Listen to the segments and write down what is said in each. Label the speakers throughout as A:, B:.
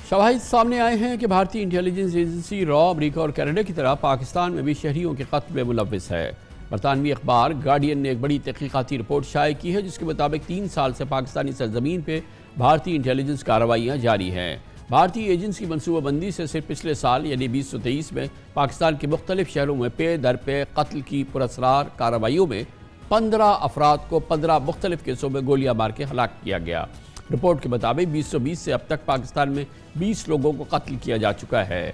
A: शवाहिद सामने आए हैं कि भारतीय इंटेलिजेंस एजेंसी रॉ अमरीका और कनाडा की तरह पाकिस्तान में भी शहरियों के कत्ल में मुलव्विस है। बरतानवी अखबार गार्डियन ने एक बड़ी तहकीकाती रिपोर्ट शाये की है जिसके मुताबिक 3 साल से पाकिस्तानी सरजमीन पे भारतीय इंटेलिजेंस कार्रवाइयाँ जारी हैं। भारतीय एजेंसी की मनसूबाबंदी से सिर्फ पिछले साल यानी 2023 में पाकिस्तान के मुख्तलिफ शहरों में पे दर पे कत्ल की पुरअसरार कार्रवाइयों में 15 अफराद को 15 मुख्तलिफ केसों में गोलियां मार के हलाक किया गया। रिपोर्ट के मुताबिक 2020 से अब तक पाकिस्तान में 20 लोगों को कत्ल किया जा चुका है।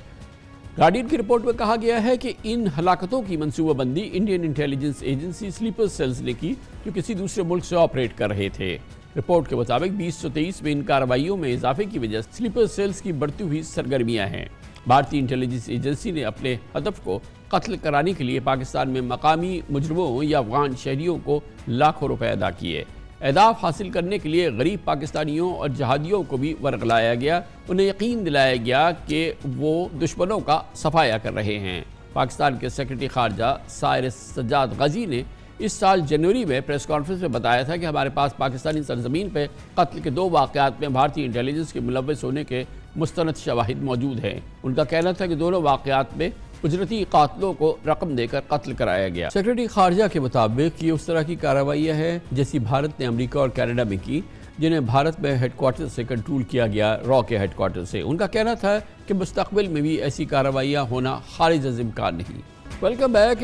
A: गार्डियन की रिपोर्ट में कहा गया है कि इन हलाकतों की मनसूबाबंदी Indian intelligence agency sleeper cells ने की जो किसी दूसरे मुल्क से ऑपरेट कर रहे थे। रिपोर्ट के मुताबिक 2023 में इन कार्रवाइयों में इजाफे की वजह स्लीपर सेल्स की बढ़ती हुई सरगर्मियां हैं। भारतीय इंटेलिजेंस एजेंसी ने अपने हदफ को कत्ल कराने के लिए पाकिस्तान में मकामी मुजरिमों या अफगान शहरियों को लाखों रुपए अदा किए। अहदाफ हासिल करने के लिए गरीब पाकिस्तानियों और जहादियों को भी वर्गलाया गया। उन्हें यकीन दिलाया गया कि वो दुश्मनों का सफाया कर रहे हैं। पाकिस्तान के सेक्रेटरी खारजा साइरस सज्जाद गजी ने इस साल जनवरी में प्रेस कॉन्फ्रेंस में बताया था कि हमारे पास पाकिस्तानी सरजमीन पर कत्ल के 2 वाक़यात में भारतीय इंटेलिजेंस के मुलव्विस होने के मुस्तनद शवाहिद मौजूद हैं। उनका कहना था कि दोनों वाक़यात में उजरती कातलों को रकम देकर कत्ल कराया गया। सेक्रेटरी खारजा के मुताबिक ये उस तरह की कार्रवाइयाँ हैं जैसी भारत ने अमेरिका और कनाडा में की, जिन्हें भारत में हेडक्वार्टर से कंट्रोल किया गया रॉ के हेडक्वार्टर से। उनका कहना था कि मुस्तकबिल में भी ऐसी कार्रवाइयाँ होना खारिज अज़ इम्कान नहीं। Welcome back.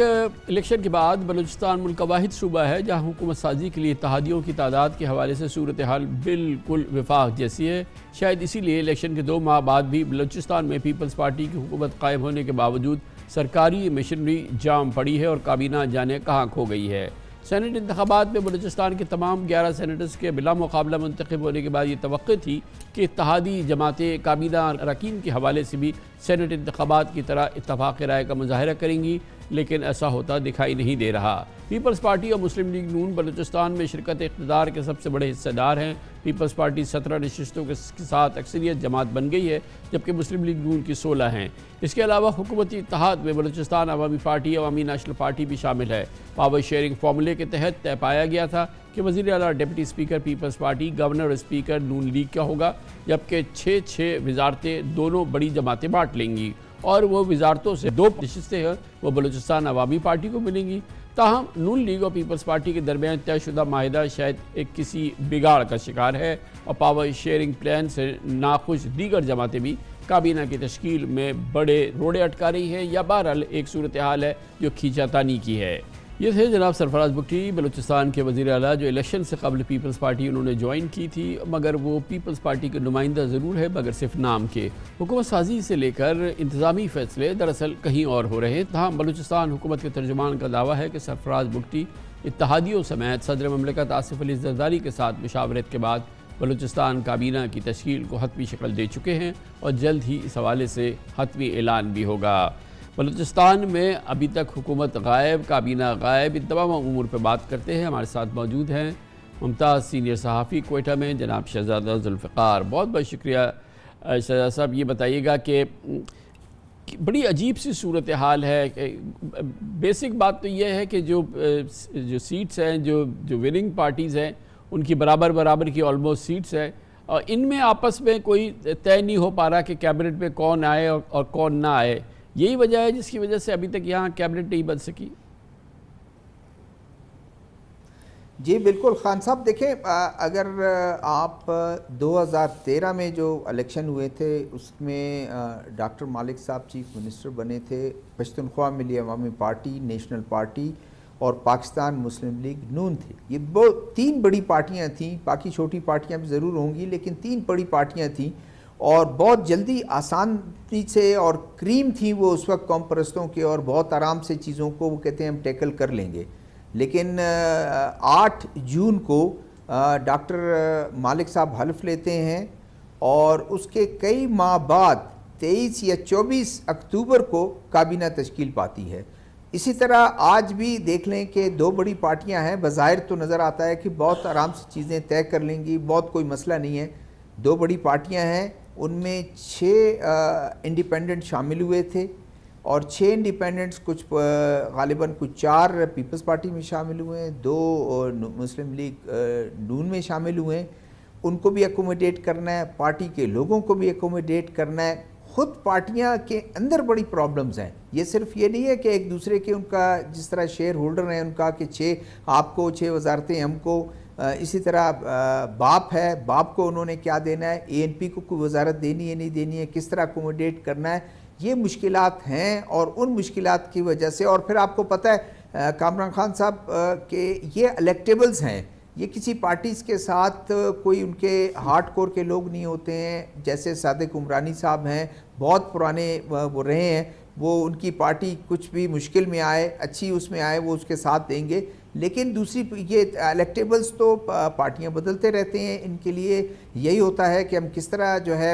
A: इलेक्शन के बाद बलूचिस्तान मुल्क का वाहिद सूबा है जहाँ हुकूमत साजी के लिए इत्तेहादियों की तादाद के हवाले से सूरत हाल बिल्कुल विफाक जैसी है। शायद इसीलिए इलेक्शन के 2 माह बाद भी बलूचिस्तान में पीपल्स पार्टी की हुकूमत कायम होने के बावजूद सरकारी मशीनरी जाम पड़ी है और काबीना जाने कहाँ खो गई है। सेनेट इंतखाबात में बलूचिस्तान के तमाम 11 सेनेटर्स के बिला मुकाबला मुंतखब होने के बाद ये तवक्को थी कि इत्तेहादी जमातें काबीना अरकान के हवाले से भी सेनेट इंतखाबात की तरह इत्तफाक़ राय का मुजाहरा करेंगी, लेकिन ऐसा होता दिखाई नहीं दे रहा। पीपल्स पार्टी और मुस्लिम लीग नून बलूचिस्तान में शिरकत इक़्तिदार के सबसे बड़े हिस्सेदार हैं। पीपल्स पार्टी 17 नशिस्तों के साथ अक्सरियत जमात बन गई है जबकि मुस्लिम लीग नून की 16 हैं। इसके अलावा हुकूमती इत्तेहाद में बलूचिस्तान अवामी पार्टी अवामी नेशनल पार्टी भी शामिल है। पावर शेयरिंग फार्मूले के तहत तय पाया गया था कि वज़ीर आला deputy speaker Peoples Party, governor और स्पीकर नून लीग का होगा, जबकि 6 वजारतें दोनों बड़ी जमातें बांट लेंगी और वो वजारतों से 2 नशिस्तें हैं वो बलूचिस्तान अवामी पार्टी को मिलेंगी। ताहम नून लीग और पीपल्स पार्टी के दरमियान तयशुदा माहिदा शायद एक किसी बिगाड़ का शिकार है और पावर शेयरिंग प्लान से नाखुश दीगर जमातें भी काबीना की तश्कील में बड़े रोड़े अटका रही हैं या बहरहाल एक सूरत हाल है जो खींचातानी की है। ये थे जनाब सरफराज बुगटी, बलूचिस्तान के वज़ीर आला, जो इलेक्शन से कबल पीपल्स पार्टी उन्होंने ज्वाइन की थी, मगर वो पीपल्स पार्टी के नुमाइंदा ज़रूर है मगर सिर्फ नाम के। हुकूमत साजी से लेकर इंतज़ामी फ़ैसले दरअसल कहीं और हो रहे हैं। तहाँ बलूचिस्तान हुकूमत के तर्जुमान का दावा है कि सरफराज बुगटी इत्तेहादियों समेत सदर ममलिकत आसिफ अली ज़रदारी के साथ मुशावरत के बाद बलूचिस्तान काबीना की तश्कील को हतमी शक्ल दे चुके हैं और जल्द ही इस हवाले से हतमी ऐलान भी होगा। बलूचिस्तान में अभी तक हुकूमत गायब, काबीना गायब, इन तमाम उमूर पर बात करते हैं। हमारे साथ मौजूद हैं मुमताज़ सीनियर सहाफ़ी कोयटा में जनाब शहज़ादा जुल्फ़िकार। बहुत बहुत शुक्रिया शहज़ादा साहब। ये बताइएगा कि बड़ी अजीब सी सूरत हाल है। बेसिक बात तो ये है कि जो सीट्स हैं, जो विनिंग पार्टीज़ हैं, उनकी बराबर की ऑलमोस्ट सीट्स हैं और इनमें आपस में कोई तय नहीं हो पा रहा कि कैबिनेट में कौन आए और कौन ना आए। यही वजह है जिसकी वजह से अभी तक यहाँ कैबिनेट नहीं बन सकी।
B: जी बिल्कुल खान साहब, देखें अगर आप 2013 में जो इलेक्शन हुए थे उसमें डॉक्टर मालिक साहब चीफ मिनिस्टर बने थे, पश्तूनख्वा मिली अवामी पार्टी, नेशनल पार्टी और पाकिस्तान मुस्लिम लीग नून थी। ये 3 बड़ी पार्टियां थीं, बाकी छोटी पार्टियां भी ज़रूर होंगी लेकिन 3 बड़ी पार्टियां थीं और बहुत जल्दी आसानी से और क्रीम थी वो उस वक्त कौम परस्तों के और बहुत आराम से चीज़ों को वो कहते हैं हम टैकल कर लेंगे। लेकिन 8 जून को डॉक्टर मालिक साहब हल्फ लेते हैं और उसके कई माह बाद 23 या 24 अक्टूबर को काबीना तश्कील पाती है। इसी तरह आज भी देख लें कि 2 बड़ी पार्टियां हैं, बज़ाहिर तो नज़र आता है कि बहुत आराम से चीज़ें तय कर लेंगी, बहुत कोई मसला नहीं है। 2 बड़ी पार्टियां हैं, उनमें 6 इंडिपेंडेंट शामिल हुए थे और 6 इंडिपेंडेंट्स कुछ गालिबन कुछ 4 पीपल्स पार्टी में शामिल हुए हैं, 2 मुस्लिम लीग नून में शामिल हुए हैं ان کو بھی ایکوموڈیٹ کرنا ہے، پارٹی کے لوگوں کو بھی ایکوموڈیٹ کرنا ہے. خود پارٹیاں کے اندر بڑی پرابلمز ہیں. یہ صرف یہ نہیں ہے کہ ایک دوسرے کے ان کا جس طرح شیئر ہولڈر ہیں ان کا کہ 6 آپ کو 6 وزارتیں ہم کو، اسی طرح باپ ہے، باپ کو انہوں نے کیا دینا ہے، اے این پی کو کوئی وزارت دینی ہے نہیں دینی ہے، کس طرح ایکوموڈیٹ کرنا ہے. یہ مشکلات ہیں اور ان مشکلات کی وجہ سے، اور پھر آپ کو پتہ ہے کامران خان صاحب کہ یہ الیکٹیبلز ہیں، یہ کسی پارٹیز کے ساتھ کوئی ان کے ہارڈ کور کے لوگ نہیں ہوتے ہیں. جیسے صادق عمرانی صاحب ہیں، بہت پرانے وہ رہے ہیں، وہ ان کی پارٹی کچھ بھی مشکل میں آئے، اچھی اس میں آئے، وہ اس کے ساتھ دیں گے. لیکن دوسری یہ الیکٹیبلز تو پارٹیاں بدلتے رہتے ہیں. ان کے لیے یہی ہوتا ہے کہ ہم کس طرح جو ہے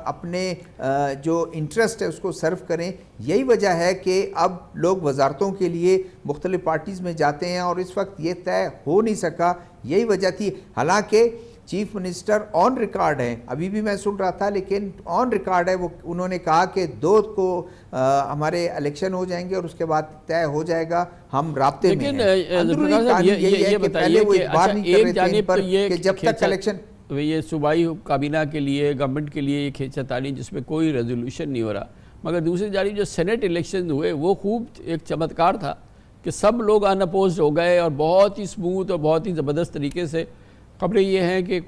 B: اپنے جو انٹرسٹ ہے اس کو سرو کریں. یہی وجہ ہے کہ اب لوگ وزارتوں کے لیے مختلف پارٹیز میں جاتے ہیں اور اس وقت یہ طے ہو نہیں سکا. یہی وجہ تھی. حالانکہ چیف منسٹر آن ریکارڈ ہیں، ابھی بھی میں سن رہا تھا لیکن آن ریکارڈ ہے، وہ انہوں نے کہا کہ 2 کو ہمارے الیکشن ہو جائیں گے اور اس کے بعد طے ہو جائے گا، ہم رابطے میں ہیں. اندرونی کہانی یہی ہے کہ پہلے وہ اخبار نہیں کر رہے تھے ان پر کہ جب تک الیکشن.
A: یہ صوبائی کابینہ کے لیے، گورنمنٹ کے لیے یہ کھینچا تانی جس میں کوئی ریزولوشن نہیں ہو رہا، مگر دوسری جانب جو سینٹ الیکشن ہوئے وہ خوب ایک چمتکار تھا کہ سب لوگ ان اپوزڈ ہو گئے اور بہت ہی اسموتھ اور بہت ہی زبردست طریقے سے. خبریں یہ ہیں کہ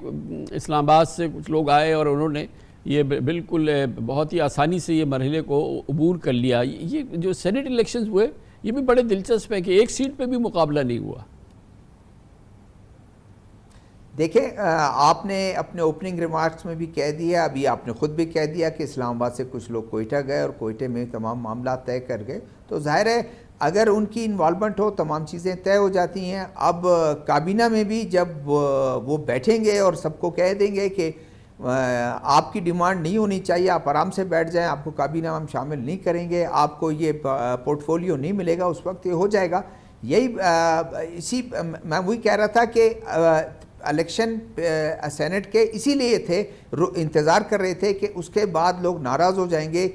A: اسلام آباد سے کچھ لوگ آئے اور انہوں نے یہ بالکل بہت ہی آسانی سے یہ مرحلے کو عبور کر لیا. یہ جو سینٹ الیکشنز ہوئے یہ بھی بڑے دلچسپ ہے کہ ایک سیٹ پہ بھی مقابلہ نہیں ہوا.
B: دیکھیں آپ نے اپنے اوپننگ ریمارکس میں بھی کہہ دیا، ابھی آپ نے خود بھی کہہ دیا کہ اسلام آباد سے کچھ لوگ کوئٹہ گئے اور کوئٹہ میں تمام معاملات طے کر گئے. تو ظاہر ہے اگر ان کی انوالومنٹ ہو تمام چیزیں طے ہو جاتی ہیں. اب کابینہ میں بھی جب وہ بیٹھیں گے اور سب کو کہہ دیں گے کہ آپ کی ڈیمانڈ نہیں ہونی چاہیے، آپ آرام سے بیٹھ جائیں، آپ کو کابینہ ہم شامل نہیں کریں گے، آپ کو یہ پورٹ فولیو نہیں ملے گا، اس وقت یہ ہو جائے گا. یہی اسی میں وہی کہہ رہا تھا کہ الیکشن سینٹ کے اسی لیے تھے، انتظار کر رہے تھے کہ اس کے بعد لوگ ناراض ہو جائیں گے،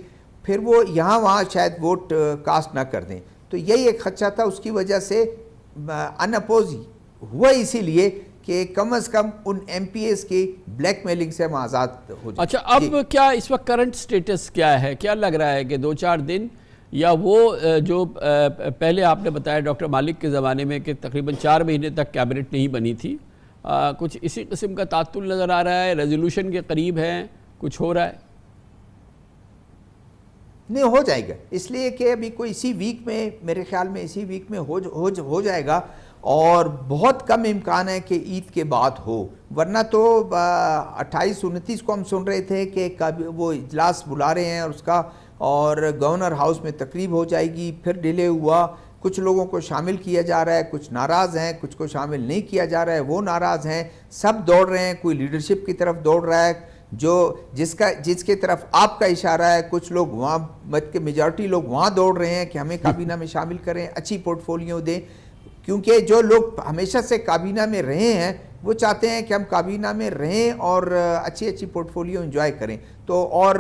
B: پھر وہ یہاں وہاں شاید ووٹ کاسٹ نہ کر دیں. تو یہی ایک خدشہ تھا، اس کی وجہ سے ان اپوز ہوا اسی لیے کہ کم از کم ان ایم پی ایز کی بلیک میلنگ سے ہم آزاد ہو جائیں.
A: اچھا اب کیا اس وقت کرنٹ سٹیٹس کیا ہے؟ کیا لگ رہا ہے کہ 2-4 دن یا وہ جو پہلے آپ نے بتایا ڈاکٹر مالک کے زمانے میں کہ تقریباً 4 مہینے تک کیبنٹ نہیں بنی تھی، کچھ اسی قسم کا تعطل نظر آ رہا ہے؟ ریزولوشن کے قریب ہیں، کچھ ہو رہا ہے؟
B: نہیں ہو جائے گا، اس لیے کہ ابھی کوئی اسی ویک میں، میرے خیال میں اسی ویک میں ہو جائے گا، اور بہت کم امکان ہے کہ عید کے بعد ہو. ورنہ تو 28-29 کو ہم سن رہے تھے کہ وہ اجلاس بلا رہے ہیں اور اس کا، اور گورنر ہاؤس میں تقریب ہو جائے گی. پھر ڈیلے ہوا، کچھ لوگوں کو شامل کیا جا رہا ہے، کچھ ناراض ہیں، کچھ کو شامل نہیں کیا جا رہا ہے، وہ ناراض ہیں، سب دوڑ رہے ہیں، کوئی لیڈرشپ کی طرف دوڑ رہا ہے جس کے طرف آپ کا اشارہ ہے. کچھ لوگ وہاں میجارٹی لوگ وہاں دوڑ رہے ہیں کہ ہمیں کابینہ میں شامل کریں، اچھی پورٹ فولیو دیں، کیونکہ جو لوگ ہمیشہ سے کابینہ میں رہے ہیں وہ چاہتے ہیں کہ ہم کابینہ میں رہیں اور اچھی پورٹ فولیو انجوائے کریں. تو اور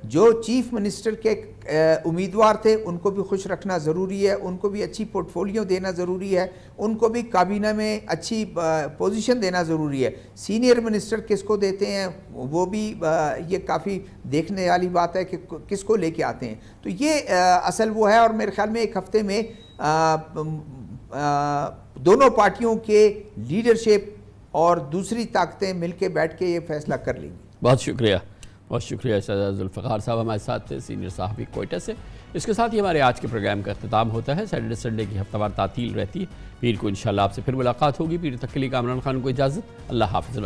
B: جو چیف منسٹر کے امیدوار تھے ان کو بھی خوش رکھنا ضروری ہے، ان کو بھی اچھی پورٹ فولیو دینا ضروری ہے، ان کو بھی کابینہ میں اچھی پوزیشن دینا ضروری ہے. سینئر منسٹر کس کو دیتے ہیں وہ بھی یہ کافی دیکھنے والی بات ہے کہ کس کو لے کے آتے ہیں. تو یہ اصل وہ ہے، اور میرے خیال میں ایک ہفتے میں دونوں پارٹیوں کے لیڈرشپ اور دوسری طاقتیں مل کے بیٹھ کے یہ فیصلہ کر لیں گی.
A: بہت شکریہ شہزاد ذوالفقار صاحب ہمارے ساتھ تھے، سینئر صحافی کوئٹہ سے. اس کے ساتھ ہی ہمارے آج کے پروگرام کا اختتام ہوتا ہے. سیٹرڈے سنڈے کی ہفتہ وار تعطیل رہتی ہے. پیر کو انشاءاللہ آپ سے پھر ملاقات ہوگی. پیر تک کے لیے کامران خان کو اجازت. اللہ حافظ.